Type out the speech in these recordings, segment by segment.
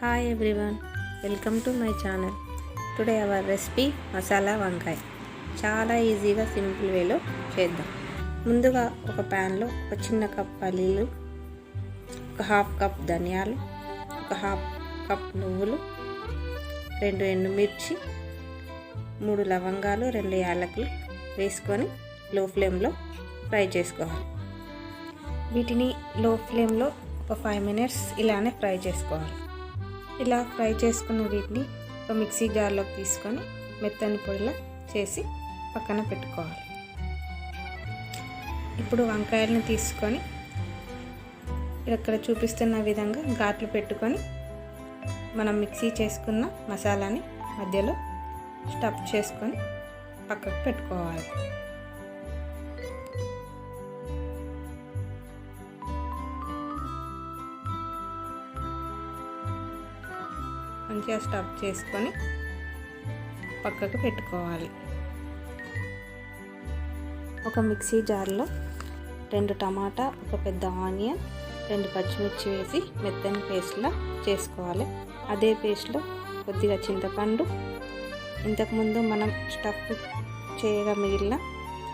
Hi everyone, welcome to my channel. Today our recipe masala వంకాయ చాలా ఈజీగా సింపుల్ వేలో చేద్దాం. ముందుగా ఒక ప్యాన్లో ఒక చిన్న కప్ పల్లీలు, ఒక హాఫ్ కప్ ధనియాలు, ఒక హాఫ్ కప్ నువ్వులు, 2 ఎండుమిర్చి, 3 లవంగాలు, 2 యాలకులు వేసుకొని లో ఫ్లేమ్లో ఫ్రై చేసుకోవాలి. వీటిని లో ఫ్లేమ్లో ఒక 5 మినిట్స్ ఇలానే ఫ్రై చేసుకోవాలి. ఇలా ఫ్రై చేసుకున్న వీటిని ఒక మిక్సీ జార్లోకి తీసుకొని మెత్తని పొడిలా చేసి పక్కన పెట్టుకోవాలి. ఇప్పుడు వంకాయలను తీసుకొని ఇక్కడ చూపిస్తున్న విధంగా ఘాట్లు పెట్టుకొని మనం మిక్సీ చేసుకున్న మసాలాని మధ్యలో స్టఫ్ చేసుకొని పక్కకు పెట్టుకోవాలి. మంచిగా స్టఫ్ చేసుకొని పక్కకు పెట్టుకోవాలి. ఒక మిక్సీ జార్లో 2 టమాటా, ఒక పెద్ద ఆనియన్, 2 పచ్చిమిర్చి వేసి మెత్తని పేస్ట్లా చేసుకోవాలి. అదే పేస్ట్లో కొద్దిగా చింతపండు, ఇంతకుముందు మనం స్టఫ్ చేయగా మిగిలిన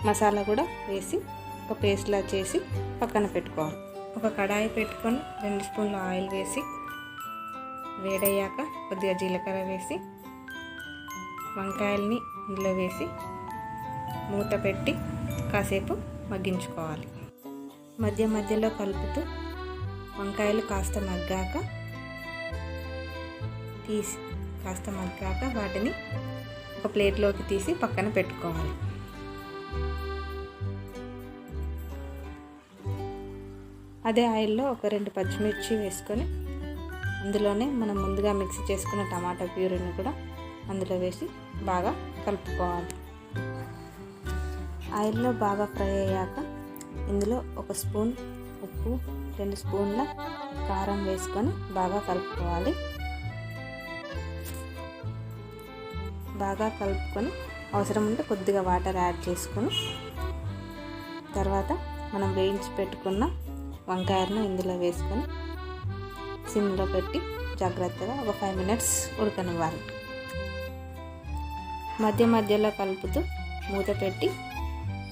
మసాలా కూడా వేసి ఒక పేస్ట్లా చేసి పక్కన పెట్టుకోవాలి. ఒక కడాయి పెట్టుకొని 2 స్పూన్ల ఆయిల్ వేసి వేడయ్యాక కొద్దిగా జీలకర్ర వేసి వంకాయల్ని ఇందులో వేసి మూత పెట్టి కాసేపు మగ్గించుకోవాలి. మధ్య మధ్యలో కలుపుతూ వంకాయలు కాస్త మగ్గాక వాటిని ఒక ప్లేట్లోకి తీసి పక్కన పెట్టుకోవాలి. అదే ఆయిల్లో ఒక 2 పచ్చిమిర్చి వేసుకొని అందులోనే మనం ముందుగా మిక్సీ చేసుకున్న టమాటా ప్యూరీని కూడా అందులో వేసి బాగా కలుపుకోవాలి. ఆయిల్లో బాగా ఫ్రై అయ్యాక ఇందులో 1 స్పూన్ ఉప్పు, 2 స్పూన్ల కారం వేసుకొని బాగా కలుపుకోవాలి. బాగా కలుపుకొని అవసరం ఉంటే కొద్దిగా వాటర్ యాడ్ చేసుకొని తర్వాత మనం వేయించి పెట్టుకున్న వంకాయలను ఇందులో వేసుకొని సిమ్లో పెట్టి జాగ్రత్తగా ఒక 5 మినిట్స్ ఉడకనివ్వాలి. మధ్య మధ్యలో కలుపుతూ మూత పెట్టి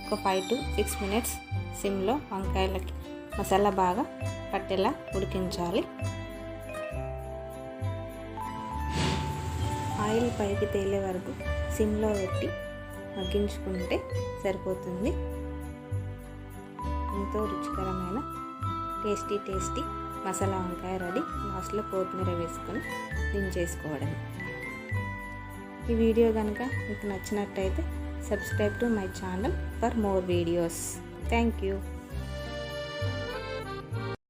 ఒక 5 to 6 మినిట్స్ సిమ్లో వంకాయలకి మసాలా బాగా పట్టేలా ఉడికించాలి. ఆయిల్ పైకి తేలే వరకు సిమ్లో పెట్టి మగ్గించుకుంటే సరిపోతుంది. ఎంతో రుచికరమైన టేస్టీ మసాలా వంకాయ రెడీ. లాస్ట్లో కొత్తిమీర వేసుకొని దించేసుకోవడం. ఈ వీడియో కనుక మీకు నచ్చినట్టయితే subscribe to my channel for more videos. Thank you.